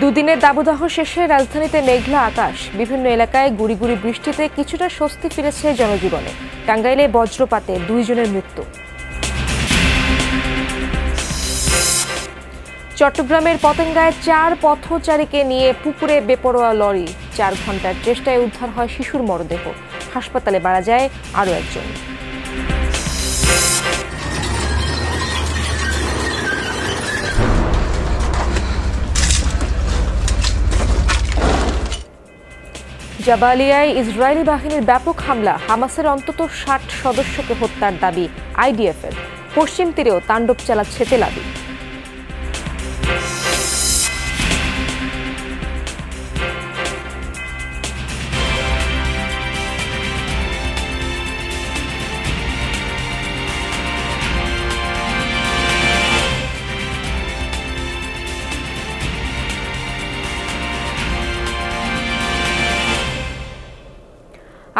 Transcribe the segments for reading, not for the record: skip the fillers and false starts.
দুদিনের দাবদাহ শেষে রাজধানীতে মেঘলা আকাশ, বিভিন্ন এলাকায় গুড়ি গুড়ি বৃষ্টিতে কিছুটা স্বস্তি ফিরেছে জনজীবনে। টাঙ্গাইলে বজ্রপাতে 2 জনের মৃত্যু। চট্টগ্রামের পতেঙ্গায় 4 পথচারীকে নিয়ে পুকুরে বেপরোয়া লরি, 4 ঘন্টার চেষ্টায় উদ্ধার হয় শিশুর মরদেহ। হাসপাতালে মারা যায় আরও একজন। জাবালিয়ায় ইসরায়েলি বাহিনীর ব্যাপক হামলা, হামাসের অন্তত 60 সদস্যকে হত্যার দাবি আইডিএফের। পশ্চিম তীরেও তাণ্ডব চালাচ্ছে তেল আবিব।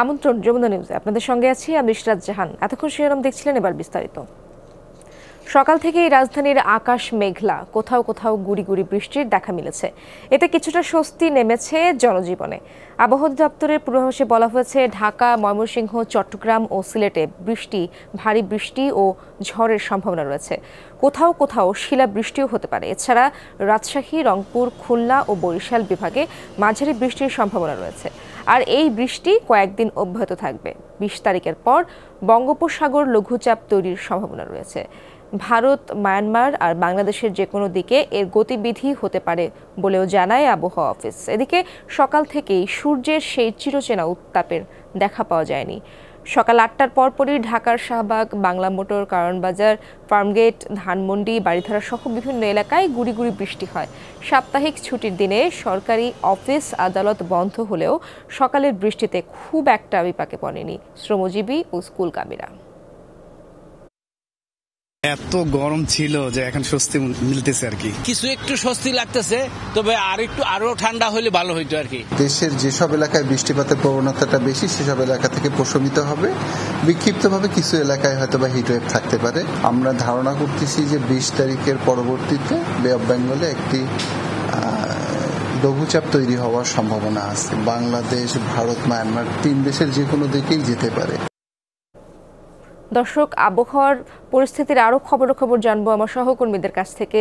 আমন্ত্রণ যমুনা নিউজে, আপনাদের সঙ্গে আছি আমি ইশরাত জাহান। এতক্ষণ শিরোনাম দেখছিলেন, এবার বিস্তারিত। সকাল থেকেই রাজধানীর আকাশ মেঘলা, কোথাও কোথাও গুড়ি গুড়ি বৃষ্টির দেখা মিলেছে। এতে কিছুটা স্বস্তি নেমেছে জনজীবনে। আবহাওয়া দপ্তরের পূর্বাভাসে বলা হয়েছে, ঢাকা, ময়মনসিংহ, চট্টগ্রাম ও সিলেটে ভারী বৃষ্টি ও ঝড়ের সম্ভাবনা রয়েছে। কোথাও কোথাও শিলাবৃষ্টিও হতে পারে। এছাড়া রাজশাহী, রংপুর, খুলনা ও বরিশাল বিভাগে মাঝারি বৃষ্টির সম্ভাবনা রয়েছে। আর এই বৃষ্টি কয়েকদিন অব্যাহত থাকবে। 20 তারিখের পর বঙ্গোপসাগর লঘুচাপ তৈরির সম্ভাবনা রয়েছে। ভারত, মায়ানমার আর বাংলাদেশের যে কোনো দিকে এর গতিবিধি হতে পারে বলেও জানায় আবহাওয়া অফিস। এদিকে সকাল থেকেই সূর্যের সেই চিরচেনা উত্তাপের দেখা পাওয়া যায়নি। সকাল 8টার পরপরই ঢাকার শাহবাগ, বাংলা মোটর, কারওয়ানবাজার, ফার্মগেট, ধানমন্ডি, বাড়িধারা সহ বিভিন্ন এলাকায় গুড়ি গুড়ি বৃষ্টি হয়। সাপ্তাহিক ছুটির দিনে সরকারি অফিস আদালত বন্ধ হলেও সকালের বৃষ্টিতে খুব একটা বিপাকে পড়েনি শ্রমজীবী ও স্কুলগামীরা। এত গরম ছিল যে এখন স্বস্তি মিলতেছে আর কি, কিছু একটু স্বস্তি লাগতেছে, তবে আরো ঠান্ডা হলে ভালো হইতো আর কি। দেশের যেসব এলাকায় বৃষ্টিপাতের প্রবণতাটা বেশি সেসব এলাকা থেকে প্রশমিত হবে। বিক্ষিপ্তভাবে কিছু এলাকায় হয়তো বা হিটওয়েভ থাকতে পারে। আমরা ধারণা করতেছি যে 20 তারিখের পরবর্তীতে বে অফ বেঙ্গলে একটি লঘুচাপ তৈরি হওয়ার সম্ভাবনা আছে। বাংলাদেশ, ভারত, মায়ানমার 3 দেশের যে কোনো দিকেই যেতে পারে। দর্শক, আবহাওয়ার পরিস্থিতির আরও খবর জানবো আমার সহকর্মীদের কাছ থেকে।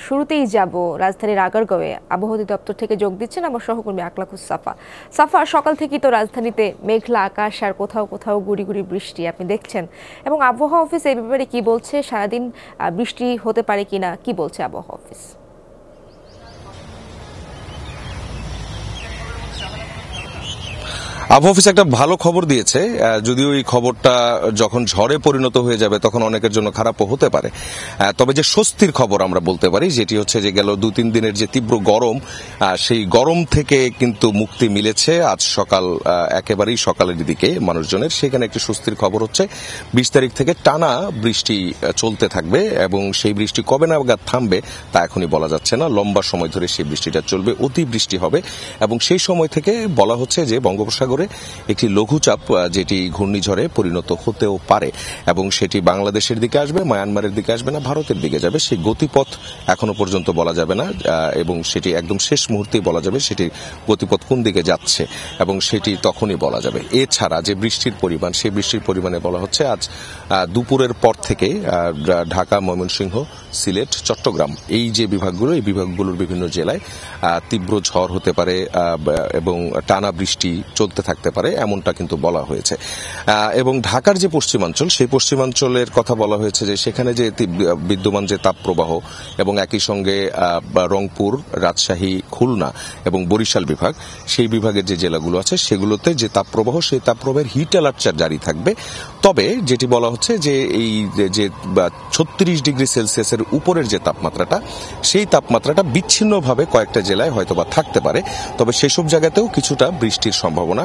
শুরুতেই যাব রাজধানীর আগারগাঁওয়ে। আবহাওয়া দপ্তর থেকে যোগ দিচ্ছেন আমার সহকর্মী আকলাকুস সাফা। সাফা, সকাল থেকেই তো রাজধানীতে মেঘলা আকাশ আর কোথাও কোথাও গুড়ি গুড়ি বৃষ্টি আপনি দেখছেন, এবং আবহাওয়া অফিস এই ব্যাপারে কি বলছে? সারাদিন বৃষ্টি হতে পারে কিনা, কি বলছে আবহাওয়া অফিস? আবহাওয়া অফিস একটা ভালো খবর দিয়েছে, যদিও এই খবরটা যখন ঝড়ে পরিণত হয়ে যাবে তখন অনেকের জন্য খারাপও হতে পারে। তবে যে স্বস্তির খবর আমরা বলতে পারি, যেটি হচ্ছে যে গেল 2-3 দিনের যে তীব্র গরম, সেই গরম থেকে কিন্তু মুক্তি মিলেছে আজ সকাল, একেবারেই সকালের দিকে মানুষজনের। সেখানে একটি স্বস্তির খবর হচ্ছে 20 তারিখ থেকে টানা বৃষ্টি চলতে থাকবে, এবং সেই বৃষ্টি কবে নাগাদ থামবে তা এখনই বলা যাচ্ছে না। লম্বা সময় ধরে সেই বৃষ্টিটা চলবে, অতি বৃষ্টি হবে, এবং সেই সময় থেকে বলা হচ্ছে যে বঙ্গোপসাগর একটি লঘুচাপ, যেটি ঘূর্ণিঝড়ে পরিণত হতেও পারে, এবং সেটি বাংলাদেশের দিকে আসবে, মায়ানমারের দিকে আসবে না, ভারতের দিকে যাবে। সেই গতিপথ এখনো পর্যন্ত বলা যাবে না, এবং সেটি একদম শেষ মুহূর্তেই বলা যাবে সেটির গতিপথ কোন দিকে যাচ্ছে, এবং সেটি তখনই বলা যাবে। এছাড়া যে বৃষ্টির পরিমাণ, সেই বৃষ্টির পরিমাণে বলা হচ্ছে আজ দুপুরের পর থেকে ঢাকা, ময়মনসিংহ, সিলেট, চট্টগ্রাম, এই যে বিভাগগুলো, এই বিভাগগুলোর বিভিন্ন জেলায় তীব্র ঝড় হতে পারে এবং টানা বৃষ্টি চলতে থাকতে পারে, এমনটা কিন্তু বলা হয়েছে। এবং ঢাকার যে পশ্চিমাঞ্চল, সেই পশ্চিমাঞ্চলের কথা বলা হয়েছে যে সেখানে যে বিদ্যমান যে তাপপ্রবাহ, এবং একই সঙ্গে রংপুর, রাজশাহী, খুলনা এবং বরিশাল বিভাগ, সেই বিভাগের যে জেলাগুলো আছে সেগুলোতে যে তাপপ্রবাহ, সেই তাপপ্রবাহের হিট অ্যালার্ট জারি থাকবে। তবে যেটি বলা হচ্ছে যে এই যে 36 ডিগ্রি সেলসিয়াসের উপরের যে তাপমাত্রাটা, সেই তাপমাত্রাটা বিচ্ছিন্নভাবে কয়েকটা জেলায় হয়তোবা থাকতে পারে, তবে সেসব জায়গাতেও কিছুটা বৃষ্টির সম্ভাবনা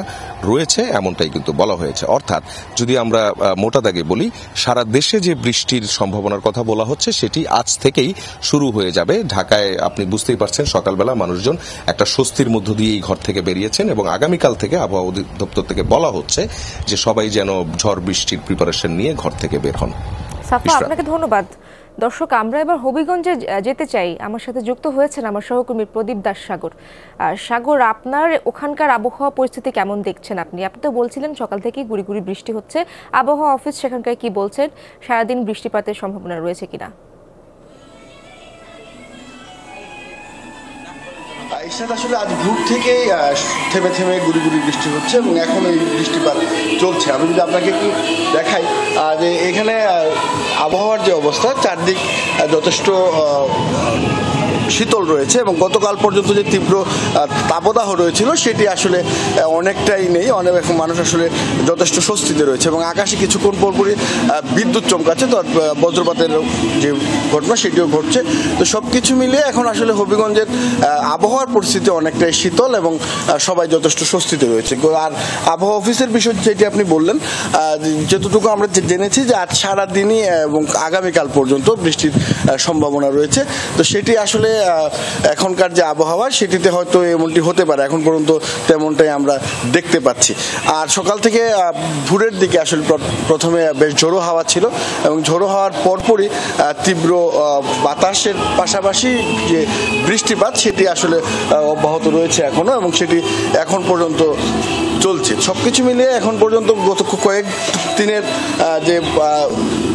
রয়েছে, এমনটাই কিন্তু বলা হয়েছে। অর্থাৎ যদি আমরা মোটা দাগে বলি, সারা দেশে যে বৃষ্টির সম্ভাবনার কথা বলা হচ্ছে সেটি আজ থেকেই শুরু হয়ে যাবে। ঢাকায় আপনি বুঝতেই পারছেন, সকালবেলা মানুষজন একটা স্বস্তির মধ্য দিয়েই ঘর থেকে বেরিয়েছেন, এবং আগামীকাল থেকে আবহাওয়া দপ্তর থেকে বলা হচ্ছে যে সবাই যেন ঝড় বৃষ্টির প্রিপারেশন নিয়ে ঘর থেকে বের হন। সাফা, আপনাকে ধন্যবাদ। দর্শক, আমরা এবার হবিগঞ্জে যেতে চাই। আমার সাথে যুক্ত হয়েছেন আমার সহকর্মী প্রদীপ দাস সাগর। সাগর, আপনার ওখানকার আবহাওয়া পরিস্থিতি কেমন দেখছেন আপনি? আপনি তো বলছিলেন সকাল থেকেই গুড়ি গুড়ি বৃষ্টি হচ্ছে। আবহাওয়া অফিস সেখানকার কি বলছেন? সারাদিন বৃষ্টিপাতের সম্ভাবনা রয়েছে কিনা? ইশরাত, আসলে আজ ভোর থেকেই থেমে থেমে গুড়ি গুড়ি বৃষ্টি হচ্ছে এবং এখন এই বৃষ্টিপাত চলছে। আমি যদি আপনাকে একটু দেখাই যে এখানে আবহাওয়ার যে অবস্থা, চারদিক যথেষ্ট শীতল রয়েছে এবং গতকাল পর্যন্ত যে তীব্র তাপদাহ রয়েছিল সেটি আসলে অনেকটাই নেই। অনেক মানুষ আসলে যথেষ্ট স্বস্তিতে রয়েছে এবং আকাশে কিছুক্ষণ পরপরই বিদ্যুৎ চমকাচ্ছে, তো বজ্রপাতের যে ঘটনা সেটিও ঘটছে। তো সব কিছু মিলিয়ে এখন আসলে হবিগঞ্জের আবহাওয়ার পরিস্থিতি অনেকটাই শীতল এবং সবাই যথেষ্ট স্বস্তিতে রয়েছে। আর আবহাওয়া অফিসের বিষয় যেটি আপনি বললেন, যতটুকু আমরা জেনেছি যে আজ সারাদিনই এবং আগামীকাল পর্যন্ত বৃষ্টির সম্ভাবনা রয়েছে। তো সেটি আসলে এখনকার যে আবহাওয়া সেটিতে হয়তো এমনটি হতে পারে, এখন পর্যন্ত তেমনটাই আমরা দেখতে পাচ্ছি। আর সকাল থেকে ভোরের দিকে আসলে প্রথমে বেশ ঝোড়ো হাওয়া ছিল এবং ঝোড়ো হাওয়ার পরপরই তীব্র বাতাসের পাশাপাশি যে বৃষ্টিপাত সেটি আসলে অব্যাহত রয়েছে এখনো এবং সেটি এখন পর্যন্ত চলছে। সবকিছু মিলিয়ে এখন পর্যন্ত গত কয়েক দিনের যে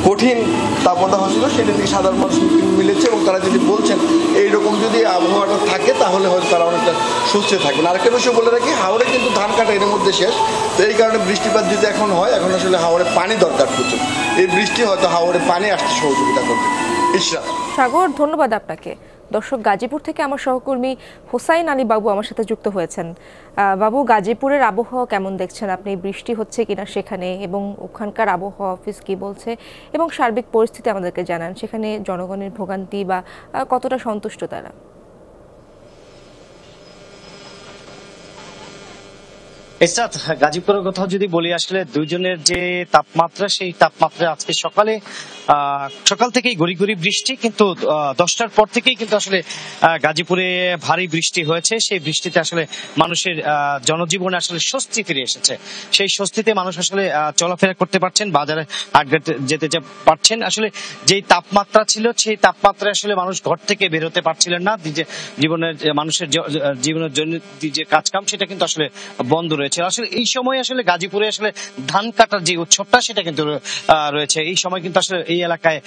কঠিন তাপদাহ ছিল সেটা থেকে সাধারণ মানুষ মিলেছে এবং তারা যদি বলছেন এইরকম যদি আবহাওয়াটা থাকে তাহলে হয়তো তারা অনেকটা সুস্থ থাকবেন। আরেকটা বিষয় বলে রাখি, হাওড়ে কিন্তু ধান কাটা এর মধ্যে শেষ, তো এই কারণে বৃষ্টিপাত যদি এখন হয়, এখন আসলে হাওড়ে পানি দরকার প্রচুর। এই বৃষ্টি হয়তো হাওড়ে পানি আসতে সহযোগিতা করবে। ইশরাত। সাগর, ধন্যবাদ আপনাকে। দর্শক, গাজীপুর থেকে আমার সহকর্মী হোসাইন আলী বাবু আমার সাথে যুক্ত হয়েছেন। বাবু, গাজীপুরের আবহাওয়া কেমন দেখছেন আপনি? বৃষ্টি হচ্ছে কিনা সেখানে, এবং ওখানকার আবহাওয়া অফিস কি বলছে, এবং সার্বিক পরিস্থিতি আমাদেরকে জানান। সেখানে জনগণের ভোগান্তি বা কতটা সন্তুষ্ট তারা? ইশরাত, গাজীপুরের কথা যদি বলি, আসলে দুইজনের যে তাপমাত্রা, সেই তাপমাত্রা আজকে সকাল থেকেই গুড়ি গুড়ি বৃষ্টি, কিন্তু 10টার পর থেকেই কিন্তু আসলে গাজীপুরে ভারী বৃষ্টি হয়েছে। সেই বৃষ্টিতে আসলে মানুষের জনজীবনে আসলে স্বস্তি ফিরে এসেছে। সেই স্বস্তিতে মানুষ আসলে চলাফেরা করতে পারছেন, বাজারে হাট যেতে পারছেন। আসলে যেই তাপমাত্রা ছিল সেই তাপমাত্রায় আসলে মানুষ ঘর থেকে বের হতে পারছিলেন না। মানুষের জীবনের জন্য যে কাজকাম সেটা কিন্তু আসলে বন্ধ রয়েছে। আসলে এই সময় আসলে গাজীপুরে আসলে ধান কাটার যে উৎসবটা সেটা কিন্তু রয়েছে। এই সময় কিন্তু আসলে এই এলাকায়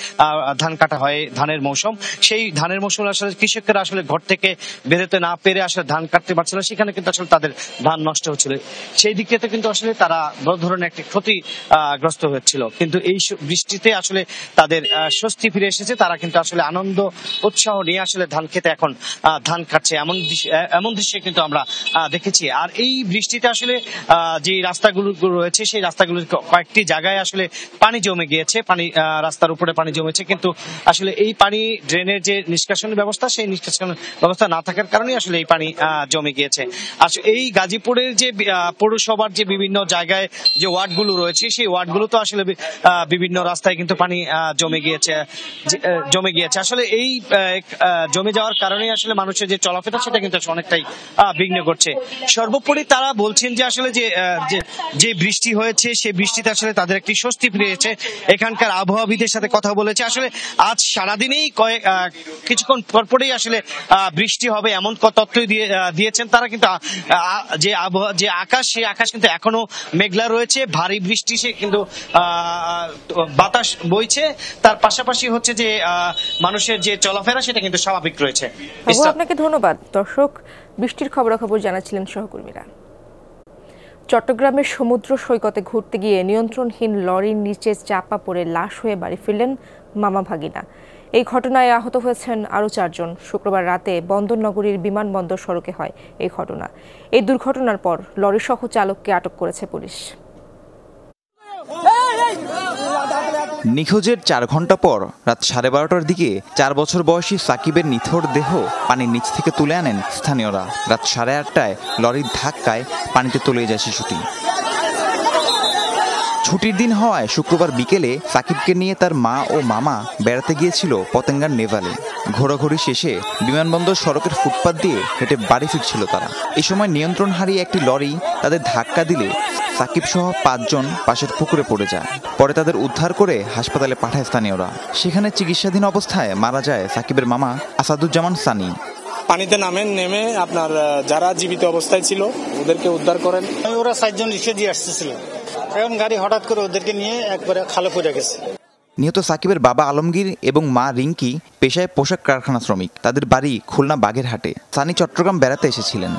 ধান কাটা হয়, ধানের মৌসুম। সেই ধানের মৌসুমে আসলে কৃষকেরা আসলে ঘর থেকে বেরোতে না পেরে আসলে ধান কাটতে পারছিল, সেখানে কিন্তু আসলে তাদের ধান নষ্ট হচ্ছিল। সেই দিক থেকে কিন্তু আসলে তারা বড় ধরনের একটি ক্ষতিগ্রস্ত হয়েছিল। কিন্তু এই বৃষ্টিতে আসলে তাদের স্বস্তি ফিরে এসেছে। তারা কিন্তু আসলে আনন্দ উৎসাহ নিয়ে আসলে ধান খেতে এখন ধান কাটছে, এমন দৃশ্য কিন্তু আমরা দেখেছি। আর এই বৃষ্টিতে আসলে যে রাস্তাগুলো রয়েছে সেই রাস্তাগুলো কয়েকটি জায়গায় আসলে পানি জমে গিয়েছে, রাস্তার উপরে পানি জমেছে। কিন্তু আসলে এই পানি ড্রেনের যে নিষ্কাশন ব্যবস্থা, সেই নিষ্কাশন ব্যবস্থা না থাকার কারণে আসলে এই পানি জমে গিয়েছে। আসলে এই গাজীপুরের যে পৌরসভার যে বিভিন্ন জায়গায় যে ওয়ার্ডগুলো রয়েছে, সেই ওয়ার্ডগুলো তো আসলে বিভিন্ন রাস্তায় কিন্তু পানি জমে গিয়েছে। আসলে এই জমে যাওয়ার কারণে আসলে মানুষের যে চলাফেরা সেটা কিন্তু অনেকটাই বিঘ্ন ঘটছে। সর্বোপরি তারা বলছেন যে আসলে যে বৃষ্টি হয়েছে সেই বৃষ্টিতে আসলে তাদের একটি স্বস্তি ফিরেছে। এখানকার আবহাওয়াবিদের সাথে কথা বলেছে, আসলে আজ সারাদিনেই কিছুক্ষণ পরপরেই আসলে বৃষ্টি হবে এমন তথ্যই দিয়েছেন তারা। কিন্তু যে আকাশ, সেই আকাশ কিন্তু এখনো মেঘলা রয়েছে, ভারী বৃষ্টি সে কিন্তু বাতাস বইছে। তার পাশাপাশি হচ্ছে যে মানুষের যে চলাফেরা সেটা কিন্তু স্বাভাবিক রয়েছে। আপনাকে ধন্যবাদ। দর্শক, বৃষ্টির খবরাখবর জানাচ্ছিলেন সহকর্মীরা। চট্টগ্রামের সমুদ্র সৈকতে ঘুরতে গিয়ে নিয়ন্ত্রণহীন লরির নিচে চাপা পড়ে লাশ হয়ে বাড়ি ফিরলেন মামা ভাগিনা। এই ঘটনায় আহত হয়েছেন আরও 4 জন। শুক্রবার রাতে বন্দরনগরীর বিমানবন্দর সড়কে হয় এই ঘটনা। এই দুর্ঘটনার পর লরিসহ চালককে আটক করেছে পুলিশ। নিখোঁজের 4 ঘন্টা পর রাত 12:30টার দিকে 4 বছর বয়সী সাকিবের নিথর দেহ পানির নিচ থেকে তুলে আনেন স্থানীয়রা। রাত 8:30টায় লরির ধাক্কায় পানিতে তলিয়ে যায় শিশুটি। ছুটির দিন হওয়ায় শুক্রবার বিকেলে সাকিবকে নিয়ে তার মা ও মামা বেড়াতে গিয়েছিল পতেঙ্গার নেভালে। ঘোরাঘুরি শেষে বিমানবন্দর সড়কের ফুটপাত দিয়ে হেঁটে বাড়ি ফিরছিল তারা। এই সময় নিয়ন্ত্রণ হারিয়ে একটি লরি তাদের ধাক্কা দিলে সাকিব সহ 5 জন পাশের পুকুরে পড়ে যায়। পরে তাদের উদ্ধার করে হাসপাতালে পাঠায় স্থানীয়রা। সেখানে চিকিৎসাধীন অবস্থায় মারা যায় সাকিবের মামা আসাদুজ্জামান সানি। পানিতে নেমে আপনার যারা জীবিত অবস্থায় ছিল ওদেরকে উদ্ধার করেন। ওরা 4 জন রিক্সা দিয়ে আসতেছিল, এখন গাড়ি হঠাৎ করে ওদেরকে নিয়ে একবারে খালে পড়ে গেছে। নিহত সাকিবের বাবা আলমগীর এবং মা রিঙ্কি পেশায় পোশাক কারখানা শ্রমিক। তাদের বাড়ি খুলনা বাগেরহাটে। সানি চট্টগ্রাম বেড়াতে এসেছিলেন।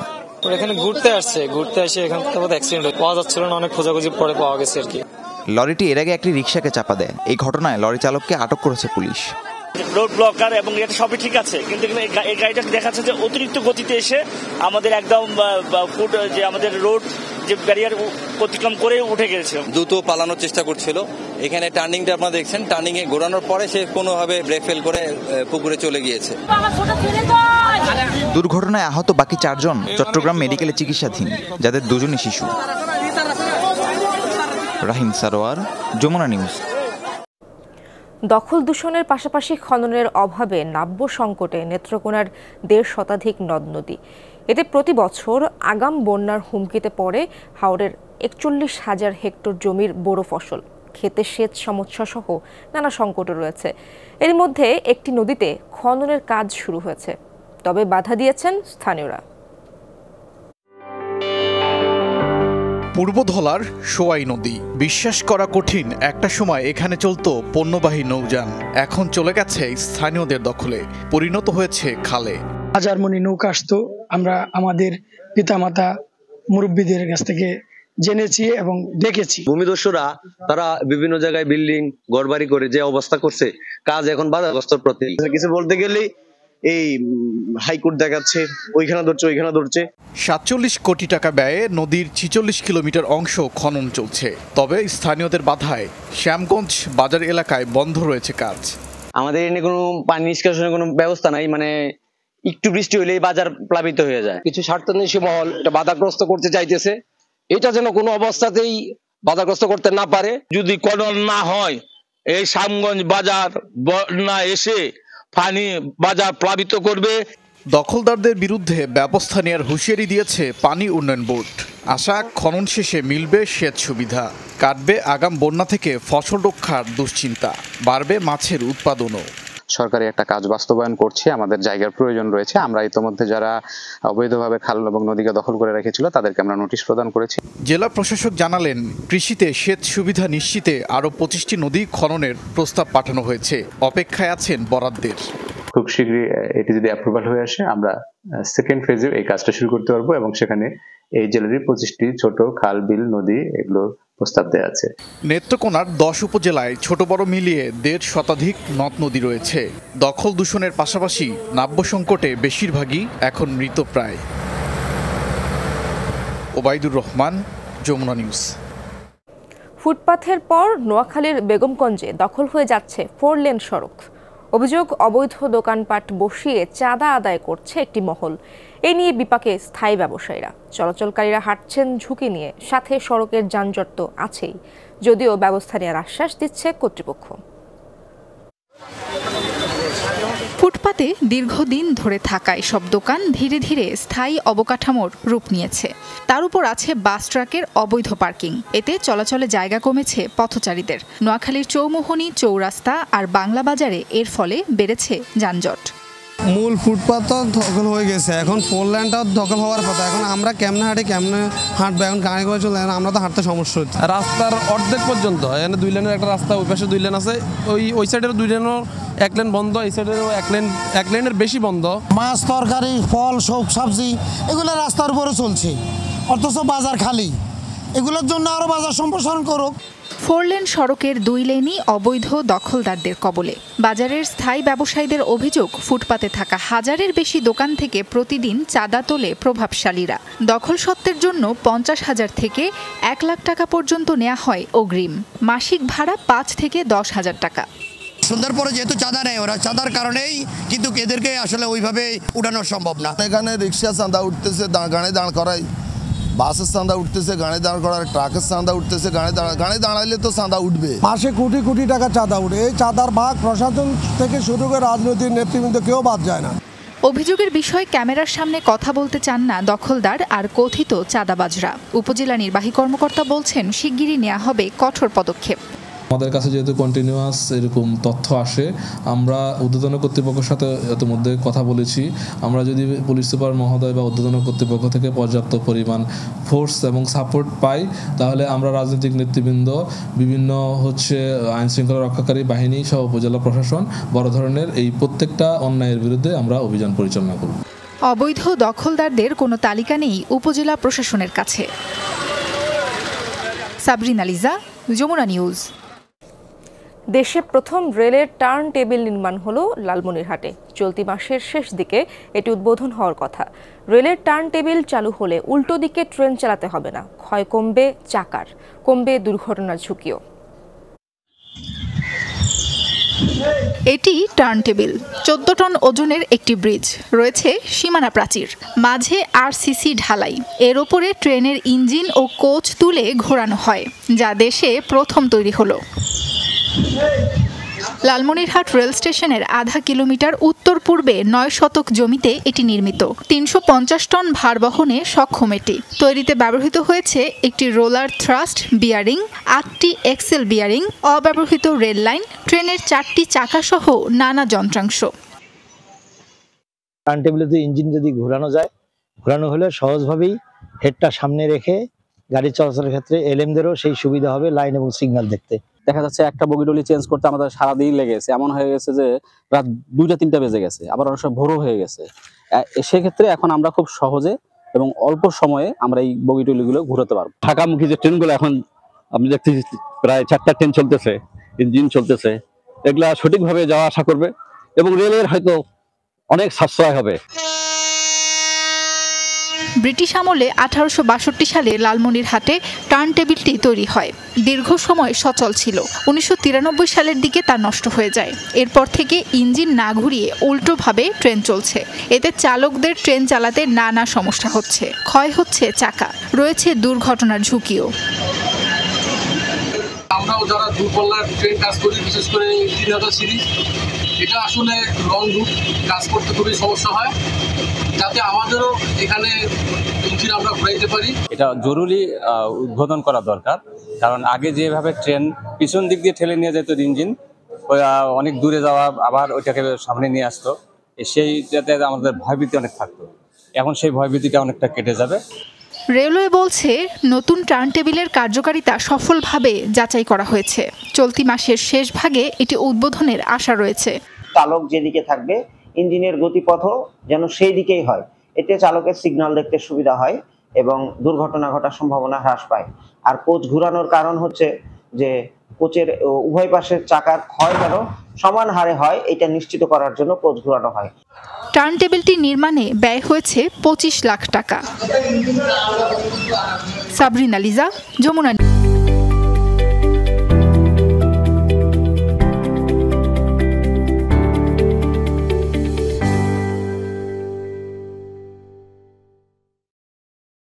এখানে ঘুরতে এসে এখান থেকে অ্যাক্সিডেন্ট পাওয়া যাচ্ছিল না, অনেক খোঁজাখুঁজি পরে পাওয়া গেছে আর কি। লরিটি এর আগে একটি রিকশাকে চাপা দেয়। এই ঘটনায় লরি চালককে আটক করেছে পুলিশ। রোড ব্লকার এবং এটা সবই ঠিক আছে, কিন্তু এই গাড়িটা দেখাচ্ছে যে অতিরিক্ত গতিতে এসে আমাদের একদম যে আমাদের রোড যে ব্যারিয়ার অতিক্রম করে উঠে গেছে। দ্রুত পালানোর চেষ্টা করছিল। এখানে টার্নিংটা আপনারা দেখছেন, টার্নিং এ ঘোরানোর পরে সে কোনোভাবে ব্রেক ফেল করে পুকুরে চলে গিয়েছে। দুর্ঘটনায় আহত বাকি 4 জন চট্টগ্রাম মেডিকেলে চিকিৎসাধীন, যাদের 2 জনই শিশু। রাহিম সারোয়ার, যমুনা নিউজ। দখল দূষণের পাশাপাশি খননের অভাবে নাব্য সংকটে নেত্রকোনার 1.5 শতাধিক নদ নদী। এতে প্রতি বছর আগাম বন্যার হুমকিতে পড়ে হাওরের 41,000 হেক্টর জমির বোরো ফসল। খেতে সেচ সমস্যা সহ নানা সংকট রয়েছে। এর মধ্যে একটি নদীতে খননের কাজ শুরু হয়েছে, তবে বাধা দিয়েছেন স্থানীয়রা। পূর্বধলার সোয়াই নদী, বিশ্বাস করা কঠিন একটা সময় এখানে চলতো পণ্যবাহী নৌযান, এখন চলে গেছে স্থানীয়দের দখলে, পরিণত হয়েছে খালে। হাজার মনি নৌকা আসতো, আমরা আমাদের পিতামাতা মুরব্বীদের কাছ থেকে জেনেছি এবং দেখেছি। ভূমিদস্যুরা তারা বিভিন্ন জায়গায় বিল্ডিং ঘরবাড়ি করে যে অবস্থা করছে, কাজ এখন বাধাগ্রস্তর প্রতি। কিছু বলতে গেলেই এই হাইকোর্ট দেখাচ্ছে, ওইখানে ধরছে। 47 কোটি টাকা ব্যয়ে নদীর 46 কিলোমিটার অংশ খনন চলছে, তবে স্থানীয়দের বাধায় শ্যামগঞ্জ বাজার এলাকায় বন্ধ রয়েছে কাজ। আমাদের এখানে কোনো পানি নিষ্কাশনের কোনো ব্যবস্থা নাই, মানে একটু বৃষ্টি হলেই বাজার প্লাবিত হয়ে যায়। কিছু স্বার্থান্বেষী মহল এটা বাধাগ্রস্ত করতে চাইতেছে, এটা যেন কোনো অবস্থাতেই বাধাগ্রস্ত করতে না পারে। যদি খনন না হয়, এই শ্যামগঞ্জ বাজার বন্যা এসে পানি বাজার প্লাবিত করবে। দখলদারদের বিরুদ্ধে ব্যবস্থা নেওয়ার হুঁশিয়ারি দিয়েছে পানি উন্নয়ন বোর্ড। আশা খনন শেষে মিলবে সেচ সুবিধা, কাটবে আগাম বন্যা থেকে ফসল রক্ষার দুশ্চিন্তা, বাড়বে মাছের উৎপাদনও। সরকারি একটা কাজ বাস্তবায়ন করছে, আমাদের জায়গার প্রয়োজন রয়েছে। আমরা ইতোমধ্যে যারা অবৈধভাবে খাল এবং নদীকে দখল করে রেখেছিল তাদেরকে আমরা নোটিশ প্রদান করেছি। জেলা প্রশাসক জানালেন, কৃষিতে সেচ সুবিধা নিশ্চিতে আরও 25টি নদী খননের প্রস্তাব পাঠানো হয়েছে, অপেক্ষায় আছেন বরাদ্দের। খুব শীঘ্রই এটি যদি অ্যাপ্রুভাল হয়ে আসে, আমরা সেকেন্ড ফেজে এই কাজটা শুরু করতে পারবো এবং সেখানে এই জেলারই 25টি ছোট খাল, বিল, নদী এগুলোর প্রস্তাব দেওয়া আছে। নেত্রকোনার 10 উপজেলায় ছোট বড় মিলিয়ে 1.5 শতাধিক নদ নদী রয়েছে। দখল দূষণের পাশাপাশি নাব্য সংকটে বেশিরভাগই এখন মৃতপ্রায়। ওবায়দুর রহমান, যমুনা নিউজ। ফুটপাথের পর নোয়াখালীর বেগমগঞ্জে দখল হয়ে যাচ্ছে 4 লেন সড়ক। অভিযোগ, অবৈধ দোকানপাট বসিয়ে চাঁদা আদায় করছে একটি মহল। এ নিয়ে বিপাকে স্থায়ী ব্যবসায়ীরা। চলাচলকারীরা হাঁটছেন ঝুঁকি নিয়ে, সাথে সড়কের যানজট তো আছেই, যদিও ব্যবস্থা নেওয়ার আশ্বাস দিচ্ছে কর্তৃপক্ষ। ফুটপাতে দীর্ঘদিন ধরে থাকা এসব দোকান ধীরে ধীরে স্থায়ী অবকাঠামোর রূপ নিয়েছে। তার উপর আছে বাস ট্রাকের অবৈধ পার্কিং। এতে চলাচলে জায়গা কমেছে পথচারীদের। নোয়াখালীর চৌমোহনী, চৌরাস্তা আর বাংলা বাজারে এর ফলে বেড়েছে যানজট। মূল ফুটপাথ দখল হয়ে গেছে, এখন 4 লেনটাও দখল হওয়ার কথা। এখন আমরা কেমনে হাঁটবো, এখন গাড়ি করে চলে, আমরা তো হাঁটতে সমস্যা হচ্ছে। রাস্তার অর্ধেক পর্যন্ত এখানে 2 লেনের একটা রাস্তা, ওই পাশে 2 লেন আছে, ওই সাইডের 2 লেনের 1 লেন বন্ধ, এই সাইডেরও 1 লেনের বেশি বন্ধ। মাছ, তরকারি, ফল, সবজি এগুলো রাস্তার উপরে চলছে, অথচ বাজার খালি। এগুলোর জন্য আরো বাজার সম্প্রসারণ করুক। 4 লেন সড়কের 2 লেনই অবৈধ দখলদারদের কবলে। বাজারের স্থায়ী ব্যবসায়ীদের অভিযোগ, ফুটপাতে থাকা 1000-এর বেশি দোকান থেকে প্রতিদিন চাঁদা তোলে প্রভাবশালীরা। দখল সত্ত্বের জন্য 50,000 থেকে 1 লাখ টাকা পর্যন্ত নেওয়া হয় অগ্রিম। মাসিক ভাড়া 5 থেকে 10,000 টাকা। সন্ধ্যার পরে যেহেতু চাঁদা নেয় ওরা, চাঁদার কারণেই কিন্তু এদেরকে আসলে ওইভাবে উঠানো সম্ভব না। এখানে রিক্সা চাঁদা উঠতেছে, গাড়ি দাঁড় করায়, বাসের চাঁদা উঠতেছে, গাড়ি দাঁড় করার, ট্রাকের চাঁদা উঠতেছে, গাড়ি দাঁড়াইলে তো চাঁদা উঠবে। মাসে কোটি কোটি টাকা চাঁদা উঠে। এই চাঁদার ভাগ প্রশাসন থেকে শুরু করে রাজনৈতিক নেতৃবৃন্দ কেউ বাদ যায় না। অভিযোগের বিষয়ে ক্যামেরার সামনে কথা বলতে চান না দখলদার আর কথিত চাঁদাবাজরা। উপজেলা নির্বাহী কর্মকর্তা বলছেন, শিগগিরই নেওয়া হবে কঠোর পদক্ষেপ। আমাদের কাছে যেহেতু কন্টিনিউয়াস এরকম তথ্য আসে, আমরা ঊর্ধ্বতন কর্তৃপক্ষের সাথে ইতিমধ্যে কথা বলেছি। আমরা যদি পুলিশ সুপার মহোদয় বা ঊর্ধ্বতন কর্তৃপক্ষ থেকে পর্যাপ্ত পরিমাণ ফোর্স এবং সাপোর্ট পাই, তাহলে আমরা রাজনৈতিক নেতৃবৃন্দ, বিভিন্ন আইন শৃঙ্খলা রক্ষাকারী বাহিনী সহ উপজেলা প্রশাসন বড় ধরনের এই প্রত্যেকটা অন্যায়ের বিরুদ্ধে আমরা অভিযান পরিচালনা করব। অবৈধ দখলদারদের কোনো তালিকা নেই উপজেলা প্রশাসনের কাছে। সাবরিনা লিজা, যমুনা নিউজ। দেশে প্রথম রেলের টার্ন টেবিল নির্মাণ হলো লালমনিরহাটে। চলতি মাসের শেষ দিকে এটি উদ্বোধন হওয়ার কথা। রেলের টার্ন টেবিল চালু হলে উল্টো দিকে ট্রেন চালাতে হবে না, ক্ষয় কমবে চাকার, কমবে দুর্ঘটনার ঝুঁকিও। এটি টার্ন টেবিল, 14 টন ওজনের একটি ব্রিজ, রয়েছে সীমানা প্রাচীর, মাঝে আরসিসি ঢালাই। এর ওপরে ট্রেনের ইঞ্জিন ও কোচ তুলে ঘোরানো হয়, যা দেশে প্রথম তৈরি হলো। লালমনিরহাট রেল স্টেশনের আধা কিলোমিটার উত্তর পূর্বে 9 শতক জমিতে এটি নির্মিত। 350 টন ভার বহনে সক্ষম এটি। তৈরিতে ব্যবহৃত হয়েছে একটি রোলার থ্রাস্ট বিয়ারিং, 8টি এক্সেল বিয়ারিং, অব্যবহৃত রেল লাইন, ট্রেনের 4টি চাকা সহ নানা যন্ত্রাংশ। টার্ন টেবিলে ইঞ্জিন যদি ঘোরানো হলে সহজভাবেই হেডটা সামনে রেখে গাড়ি চলাচলের ক্ষেত্রে এলএমদেরও সেই সুবিধা হবে লাইন এবং সিগন্যাল দেখতে। দেখা যাচ্ছে একটা বগিডলি চেঞ্জ করতে আমাদের সারাদিন লেগেছে, এমন হয়ে গেছে যে রাত 2টা-3টা বেজে গেছে, আবার অনেক সময় ভোরও হয়ে গেছে। সেক্ষেত্রে এখন আমরা খুব সহজে এবং অল্প সময়ে আমরা এই বগিডলিগুলো ঘুরাতে পারবো। ঢাকামুখী যে ট্রেনগুলো এখন আপনি দেখতেছি প্রায় 4টা ট্রেন চলতেছে, ইঞ্জিন চলতেছে, এগুলা সঠিকভাবে যাওয়া আসা করবে এবং রেলের হয়তো অনেক সাশ্রয় হবে। ব্রিটিশ আমলে 1862 সালে লালমনিরহাটে টার্ন টেবিলটি তৈরি হয়। দীর্ঘ সময় সচল ছিল। 1993 সালের দিকে তা নষ্ট হয়ে যায়। এরপর থেকে ইঞ্জিন না ঘুরিয়ে উল্টোভাবে ট্রেন চলছে। এতে চালকদের ট্রেন চালাতে নানা সমস্যা হচ্ছে, ক্ষয় হচ্ছে চাকা, রয়েছে দুর্ঘটনার ঝুঁকিও। আমরাও যারা দূরপাল্লার ট্রেন কাজ করি, বিশেষ করে 3000 সিরিজ, এটা আসলে লং রুট কাজ করতে খুবই সমস্যা হয়, যাতে আমাদেরও এখানে ইঞ্জিন আমরা ঘুরাইতে পারি। এটা জরুরি উদ্বোধন করা দরকার, কারণ আগে যেভাবে ট্রেন পিছন দিক দিয়ে ঠেলে নিয়ে যেত ইঞ্জিন, অনেক দূরে যাওয়া, আবার ওইটাকে সামনে নিয়ে আসতো, সেইটাতে আমাদের ভয়ভীতি অনেক থাকতো। এখন সেই ভয়ভীতিটা অনেকটা কেটে যাবে। রেলওয়ে বলছে, নতুন টার্ন টেবিলের কার্যকারিতা সফলভাবে যাচাই করা হয়েছে। চলতি মাসের শেষ ভাগে এটি উদ্বোধনের আশা রয়েছে। চালক যেদিকে থাকবে ইঞ্জিনের গতিপথও যেন সেই দিকেই হয়, এতে চালকের সিগন্যাল দেখতে সুবিধা হয় এবং দুর্ঘটনা ঘটার সম্ভাবনা হ্রাস পায়। আর কোচ ঘুরানোর কারণ হচ্ছে যে কোচের উভয় পাশের চাকার ক্ষয় যেন সমান হারে হয়, এটা নিশ্চিত করার জন্য কোচ ঘুরানো হয়। টার্ন টেবিলটি নির্মাণে ব্যয় হয়েছে 25 লাখ টাকা। সাবরিনা লিজা, যমুনা